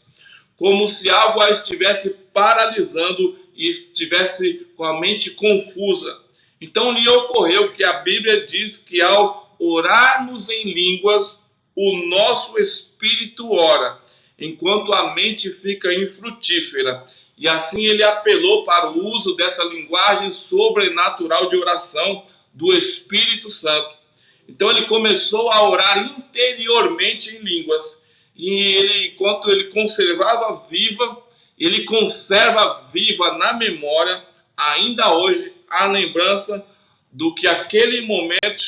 como se algo a estivesse paralisando e estivesse com a mente confusa. Então lhe ocorreu que a Bíblia diz que ao orarmos em línguas, o nosso espírito ora, enquanto a mente fica infrutífera. E assim ele apelou para o uso dessa linguagem sobrenatural de oração do Espírito Santo. Então ele começou a orar interiormente em línguas. E ele, enquanto ele conservava viva, ele conserva viva na memória, ainda hoje, a lembrança do que aquele momento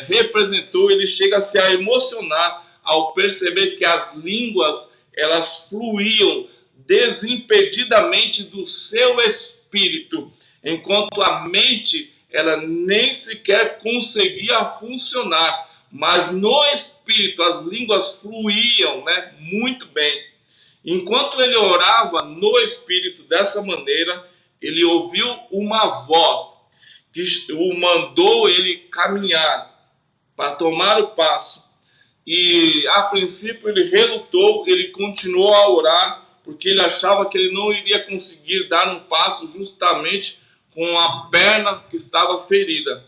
representou. Ele chega-se a emocionar ao perceber que as línguas, elas fluíam desimpedidamente do seu espírito, enquanto a mente, ela nem sequer conseguia funcionar, mas no espírito as línguas fluíam, né, muito bem. Enquanto ele orava no espírito dessa maneira, ele ouviu uma voz que o mandou ele caminhar para tomar o passo. E a princípio ele relutou, ele continuou a orar, porque ele achava que ele não iria conseguir dar um passo justamente com a perna que estava ferida.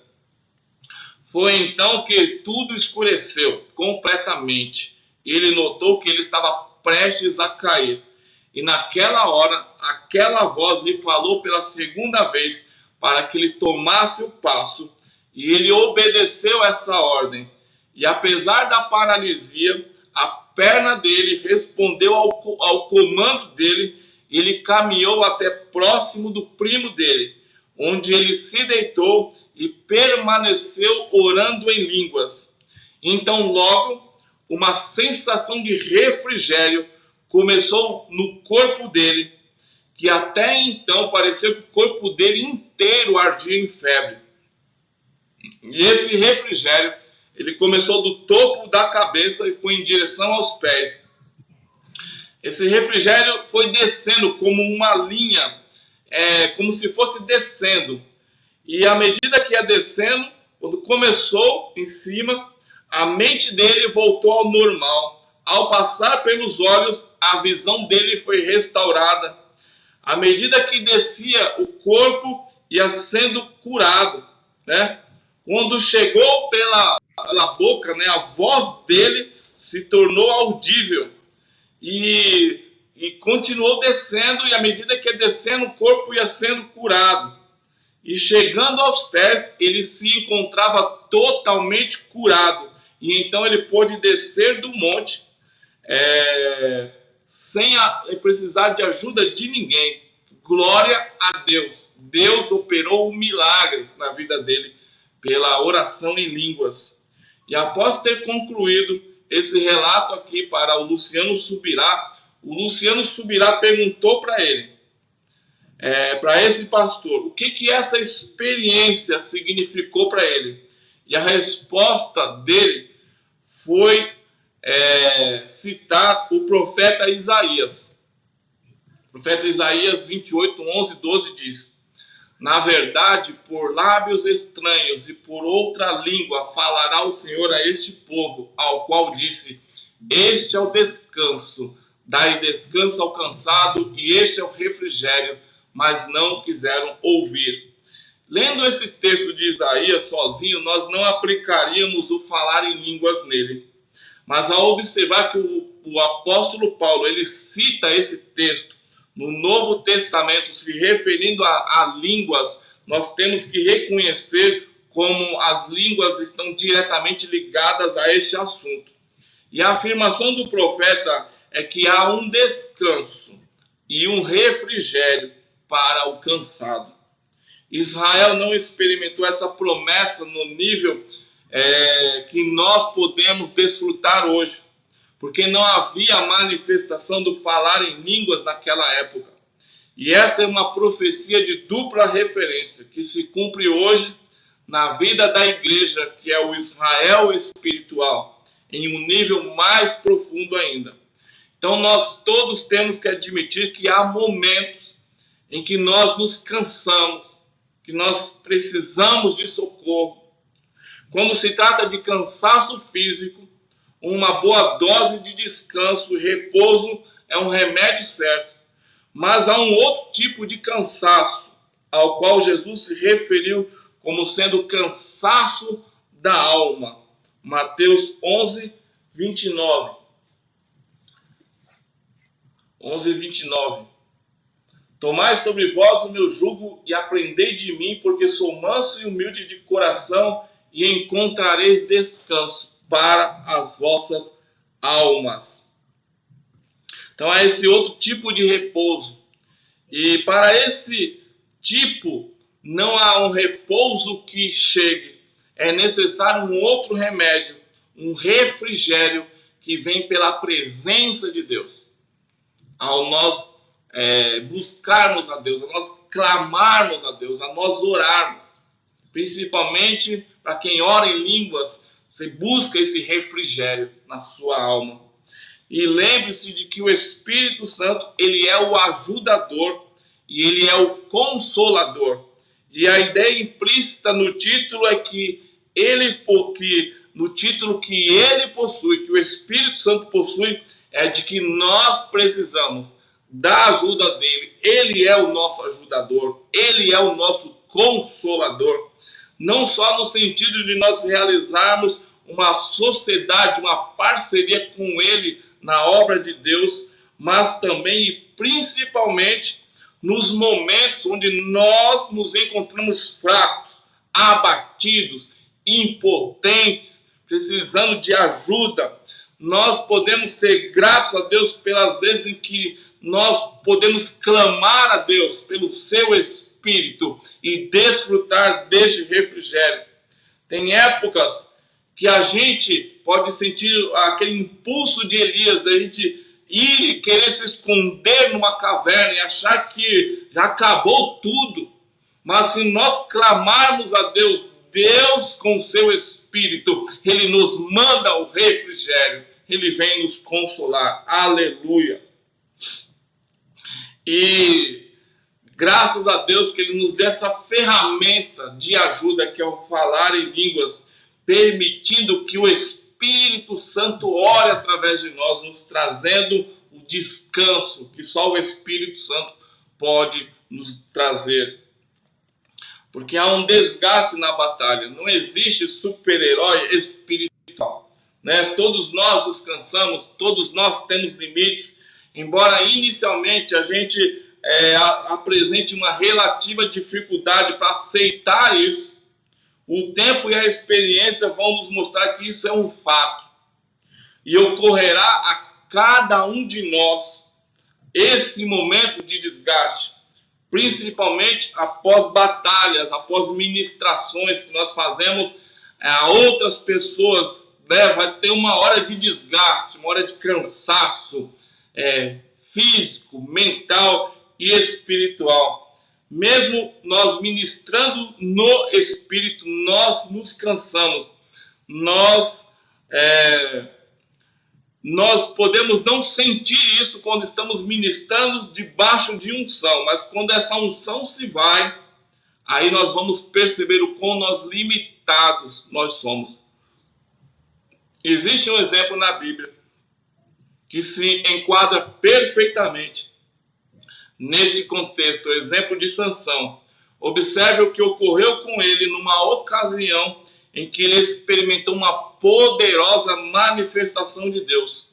Foi então que tudo escureceu completamente. Ele notou que ele estava prestes a cair. E naquela hora, aquela voz lhe falou pela segunda vez para que ele tomasse o passo. E ele obedeceu essa ordem. E apesar da paralisia, a perna dele respondeu ao comando dele. Ele caminhou até próximo do primo dele, onde ele se deitou e permaneceu orando em línguas. Então logo uma sensação de refrigério começou no corpo dele, que até então parecia que o corpo dele inteiro ardia em febre. E esse refrigério, ele começou do topo da cabeça e foi em direção aos pés. Esse refrigério foi descendo como uma linha, como se fosse descendo. E à medida que ia descendo, quando começou em cima, a mente dele voltou ao normal. Ao passar pelos olhos, a visão dele foi restaurada. À medida que descia, o corpo ia sendo curado, né? Quando chegou pela boca, né, a voz dele se tornou audível. E continuou descendo, e à medida que ia descendo, o corpo ia sendo curado. E chegando aos pés, ele se encontrava totalmente curado. E então ele pôde descer do monte sem precisar de ajuda de ninguém. Glória a Deus. Deus operou um milagre na vida dele pela oração em línguas. E após ter concluído esse relato aqui para o Luciano Subirá perguntou para ele, para esse pastor, o que essa experiência significou para ele. E a resposta dele foi citar o profeta Isaías. O profeta Isaías 28, 11, 12 diz: na verdade, por lábios estranhos e por outra língua falará o Senhor a este povo, ao qual disse: este é o descanso, dai descanso ao cansado, e este é o refrigério, mas não quiseram ouvir. Lendo esse texto de Isaías sozinho, nós não aplicaríamos o falar em línguas nele. Mas ao observar que o apóstolo Paulo, ele cita esse texto no Novo Testamento, se referindo a línguas, nós temos que reconhecer como as línguas estão diretamente ligadas a este assunto. E a afirmação do profeta é que há um descanso e um refrigério para o cansado. Israel não experimentou essa promessa no nível que nós podemos desfrutar hoje, porque não havia manifestação do falar em línguas naquela época. E essa é uma profecia de dupla referência, que se cumpre hoje na vida da igreja, que é o Israel espiritual, em um nível mais profundo ainda. Então nós todos temos que admitir que há momentos em que nós nos cansamos, que nós precisamos de socorro. Quando se trata de cansaço físico, uma boa dose de descanso e repouso é um remédio certo. Mas há um outro tipo de cansaço, ao qual Jesus se referiu como sendo cansaço da alma. Mateus 11, 29. 11, 29. Tomai sobre vós o meu jugo e aprendei de mim, porque sou manso e humilde de coração, e encontrareis descanso para as vossas almas. Então é esse outro tipo de repouso. E para esse tipo não há um repouso que chegue. É necessário um outro remédio, um refrigério que vem pela presença de Deus. Ao nós buscarmos a Deus, a nós clamarmos a Deus, a nós orarmos. Principalmente para quem ora em línguas, você busca esse refrigério na sua alma. E lembre-se de que o Espírito Santo, ele é o ajudador e ele é o consolador. E a ideia implícita no título é que no título que ele possui, que o Espírito Santo possui, é de que nós precisamos da ajuda dele. Ele é o nosso ajudador, ele é o nosso consolador. Não só no sentido de nós realizarmos uma sociedade, uma parceria com ele na obra de Deus, mas também e principalmente nos momentos onde nós nos encontramos fracos, abatidos, impotentes, precisando de ajuda. Nós podemos ser gratos a Deus pelas vezes em que nós podemos clamar a Deus pelo seu Espírito e desfrutar deste refrigério. Tem épocas que a gente pode sentir aquele impulso de Elias, da gente ir e querer se esconder numa caverna e achar que já acabou tudo. Mas se nós clamarmos a Deus, Deus com o seu Espírito, ele nos manda o refrigério, ele vem nos consolar. Aleluia! E graças a Deus que ele nos deu essa ferramenta de ajuda, que é o falar em línguas, permitindo que o Espírito Santo ore através de nós, nos trazendo o descanso que só o Espírito Santo pode nos trazer. Porque há um desgaste na batalha, não existe super-herói espiritual. Né? Todos nós nos cansamos, todos nós temos limites, embora inicialmente a gente apresente uma relativa dificuldade para aceitar isso, o tempo e a experiência vão nos mostrar que isso é um fato. E ocorrerá a cada um de nós esse momento de desgaste, principalmente após batalhas, após ministrações que nós fazemos a outras pessoas, né? Vai ter uma hora de desgaste, uma hora de cansaço físico, mental e espiritual. Mesmo nós ministrando no Espírito, nós nos cansamos. Nós podemos não sentir isso quando estamos ministrando debaixo de unção, mas quando essa unção se vai, aí nós vamos perceber o quão nós limitados nós somos. Existe um exemplo na Bíblia que se enquadra perfeitamente nesse contexto, o exemplo de Sansão. Observe o que ocorreu com ele numa ocasião em que ele experimentou uma poderosa manifestação de Deus.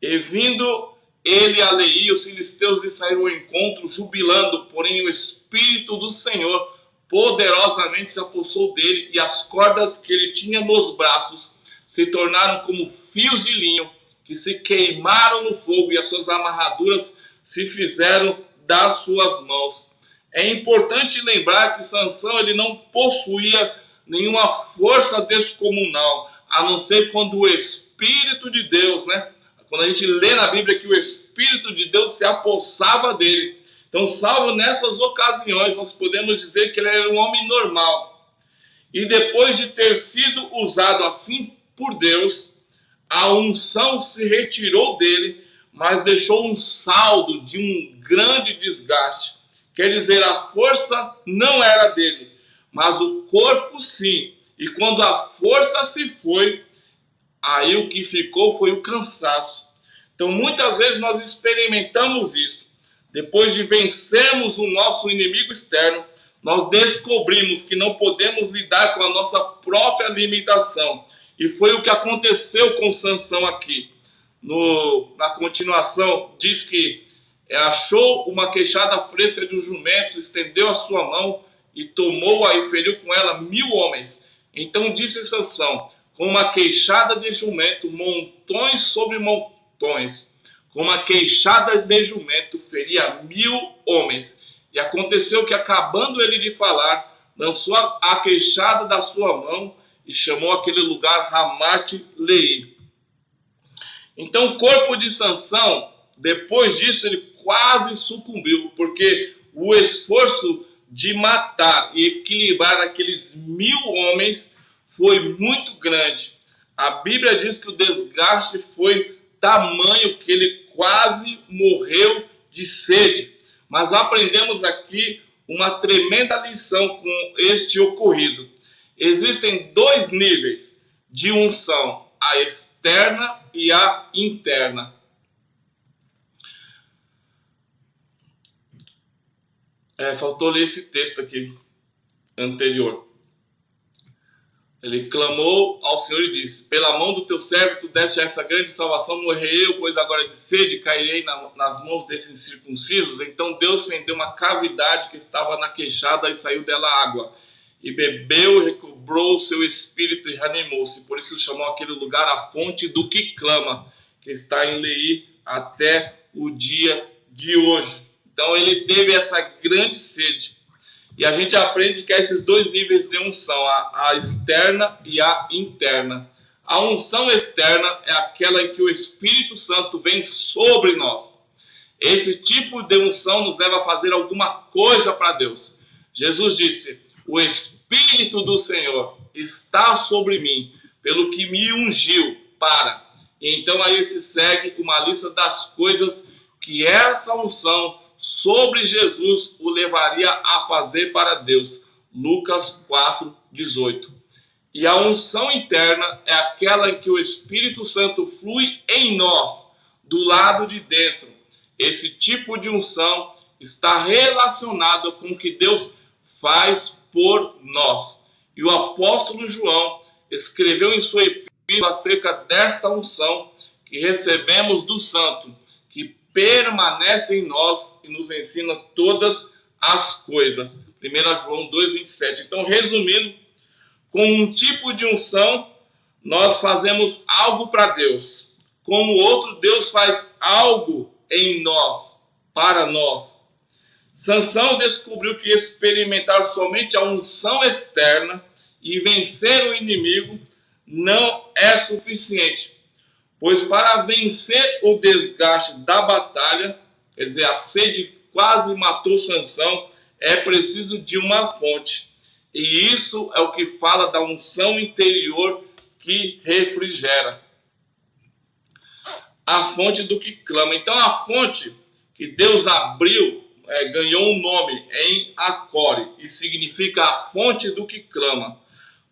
E vindo ele a Leí, os filisteus lhe saíram ao encontro, jubilando, porém o Espírito do Senhor poderosamente se apossou dele, e as cordas que ele tinha nos braços se tornaram como fios de linho, que se queimaram no fogo, e as suas amarraduras se fizeram das suas mãos. É importante lembrar que Sansão ele não possuía nenhuma força descomunal, a não ser quando o Espírito de Deus, né? Quando a gente lê na Bíblia que o Espírito de Deus se apossava dele. Então, salvo nessas ocasiões, nós podemos dizer que ele era um homem normal. E depois de ter sido usado assim por Deus, a unção se retirou dele, mas deixou um saldo de um grande desgaste, Quer dizer, a força não era dele, mas o corpo sim. E quando a força se foi, aí o que ficou foi o cansaço. Então muitas vezes nós experimentamos isso. Depois de vencermos o nosso inimigo externo, nós descobrimos que não podemos lidar com a nossa própria limitação. E foi o que aconteceu com Sansão aqui. Na continuação, diz que achou uma queixada fresca de um jumento, estendeu a sua mão e tomou-a e feriu com ela 1000 homens. Então disse Sansão: com uma queixada de jumento, montões sobre montões, com uma queixada de jumento, feria 1000 homens. E aconteceu que, acabando ele de falar, lançou a queixada da sua mão e chamou aquele lugar Ramate-Leí. Então o corpo de Sansão, depois disso, ele quase sucumbiu, porque o esforço de matar e equilibrar aqueles 1000 homens foi muito grande. A Bíblia diz que o desgaste foi tamanho que ele quase morreu de sede. Mas aprendemos aqui uma tremenda lição com este ocorrido. Existem 2 níveis de unção: a externa e a interna. Faltou ler esse texto aqui anterior. Ele clamou ao Senhor e disse: pela mão do teu servo tu deste essa grande salvação, morrerei eu, pois agora de sede cairei nas mãos desses incircuncisos. Então Deus fendeu uma cavidade que estava na queixada e saiu dela água. E bebeu, recobrou o seu espírito e reanimou-se. Por isso chamou aquele lugar a fonte do que clama, que está em Leí até o dia de hoje. Então ele teve essa grande sede. E a gente aprende que há esses 2 níveis de unção, a externa e a interna. A unção externa é aquela em que o Espírito Santo vem sobre nós. Esse tipo de unção nos leva a fazer alguma coisa para Deus. Jesus disse: o Espírito do Senhor está sobre mim, pelo que me ungiu para. E então aí se segue uma lista das coisas que essa unção sobre Jesus o levaria a fazer para Deus. Lucas 4:18. E a unção interna é aquela em que o Espírito Santo flui em nós, do lado de dentro. Esse tipo de unção está relacionado com o que Deus faz por nós. E o apóstolo João escreveu em sua epístola acerca desta unção que recebemos do Santo, que permanece em nós e nos ensina todas as coisas. 1 João 2:27. Então, resumindo, com um tipo de unção, nós fazemos algo para Deus. Com o outro, Deus faz algo em nós, para nós. Sansão descobriu que experimentar somente a unção externa e vencer o inimigo não é suficiente. Pois para vencer o desgaste da batalha, quer dizer, a sede quase matou Sansão, é preciso de uma fonte. E isso é o que fala da unção interior que refrigera. A fonte do que clama. Então a fonte que Deus abriu ganhou um nome em Acore e significa a fonte do que clama.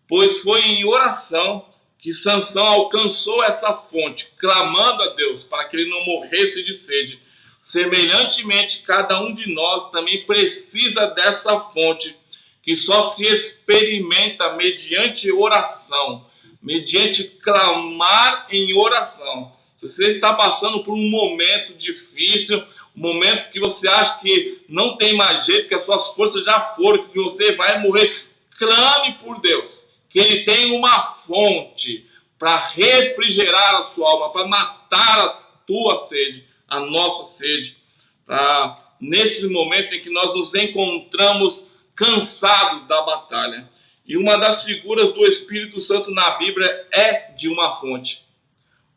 Pois foi em oração que Sansão alcançou essa fonte, clamando a Deus para que ele não morresse de sede. Semelhantemente, cada um de nós também precisa dessa fonte, que só se experimenta mediante oração, mediante clamar em oração. Se você está passando por um momento difícil, um momento que você acha que não tem mais jeito, que as suas forças já foram, que você vai morrer, clame por Deus, que Ele tem uma fonte para refrigerar a sua alma, para matar a tua sede, a nossa sede, nesse momento em que nós nos encontramos cansados da batalha. E uma das figuras do Espírito Santo na Bíblia é de uma fonte.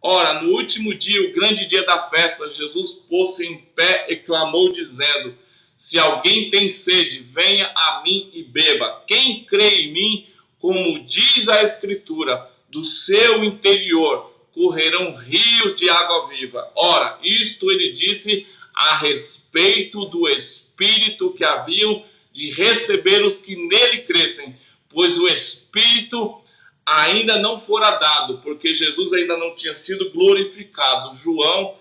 Ora, no último dia, o grande dia da festa, Jesus pôs-se em pé e clamou, dizendo: se alguém tem sede, venha a mim e beba. Quem crê em mim, como diz a Escritura, do seu interior correrão rios de água viva. Ora, isto ele disse a respeito do Espírito que haviam de receber os que nele crescem, pois o Espírito ainda não fora dado, porque Jesus ainda não tinha sido glorificado. João,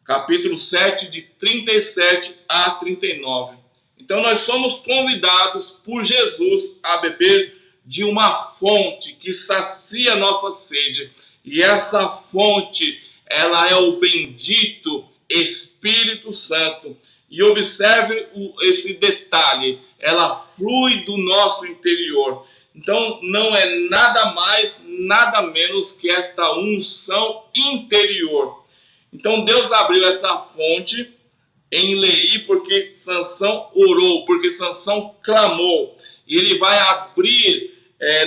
capítulo 7, de 37 a 39. Então nós somos convidados por Jesus a beber de uma fonte que sacia nossa sede. E essa fonte, ela é o bendito Espírito Santo. E observe esse detalhe, ela flui do nosso interior. Então não é nada mais, nada menos que esta unção interior. Então Deus abriu essa fonte em Leí porque Sansão orou, porque Sansão clamou. E ele vai abrir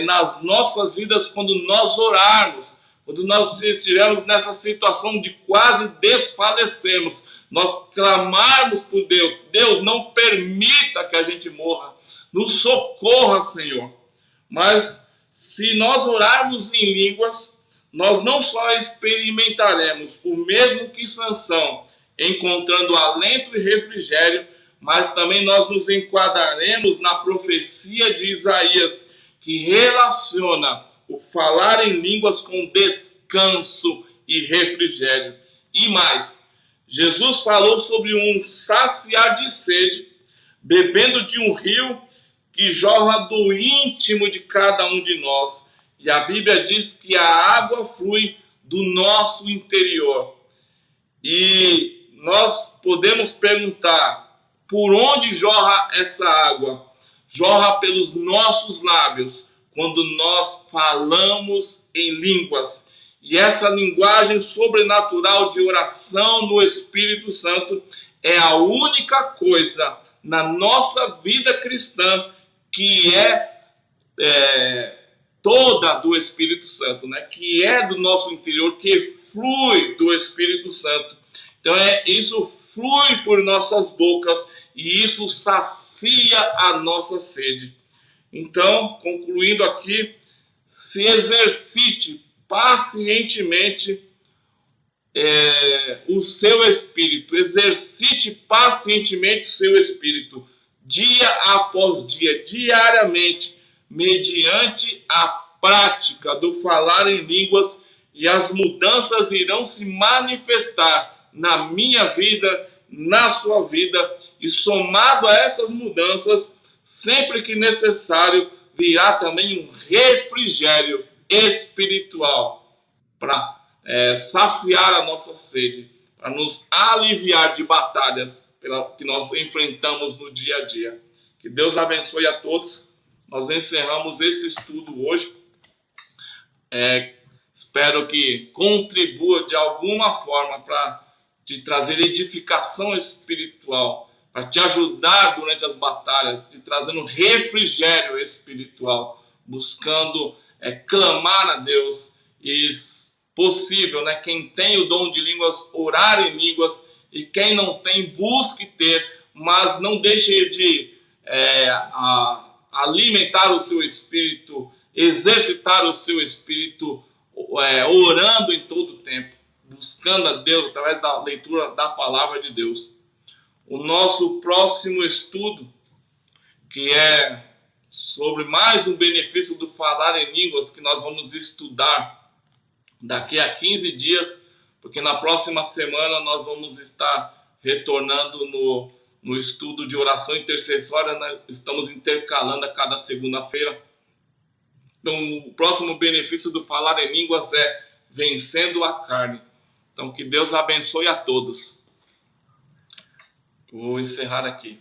nas nossas vidas quando nós orarmos, quando nós estivermos nessa situação de quase desfalecermos, nós clamarmos por Deus. Deus, não permita que a gente morra, nos socorra, Senhor. Mas se nós orarmos em línguas, nós não só experimentaremos o mesmo que Sansão, encontrando alento e refrigério, mas também nós nos enquadraremos na profecia de Isaías, que relaciona o falar em línguas com descanso e refrigério. E mais, Jesus falou sobre um saciar de sede, bebendo de um rio que jorra do íntimo de cada um de nós. E a Bíblia diz que a água flui do nosso interior. E nós podemos perguntar, por onde jorra essa água? Jorra pelos nossos lábios, quando nós falamos em línguas. E essa linguagem sobrenatural de oração no Espírito Santo é a única coisa na nossa vida cristã que é toda do Espírito Santo, né? Que é do nosso interior, que flui do Espírito Santo. Então isso flui por nossas bocas e isso sacia a nossa sede. Então, concluindo aqui, se exercite pacientemente o seu espírito, exercite pacientemente o seu espírito, dia após dia, diariamente, mediante a prática do falar em línguas, e as mudanças irão se manifestar na minha vida, na sua vida, e somado a essas mudanças, sempre que necessário, virá também um refrigério espiritual para saciar a nossa sede, para nos aliviar de batalhas que nós enfrentamos no dia a dia. Que Deus abençoe a todos. Nós encerramos esse estudo hoje. Espero que contribua de alguma forma para te trazer edificação espiritual, para te ajudar durante as batalhas, te trazendo refrigério espiritual, buscando clamar a Deus. E possível, né? Quem tem o dom de línguas, orar em línguas, e quem não tem, busque ter, mas não deixe de alimentar o seu espírito, exercitar o seu espírito, orando em todo o tempo, buscando a Deus através da leitura da palavra de Deus. O nosso próximo estudo, que é sobre mais um benefício do falar em línguas, que nós vamos estudar daqui a 15 dias, porque na próxima semana nós vamos estar retornando no estudo de oração intercessória, né? Estamos intercalando a cada segunda-feira. Então, o próximo benefício do falar em línguas é vencendo a carne. Então, que Deus abençoe a todos. Vou encerrar aqui.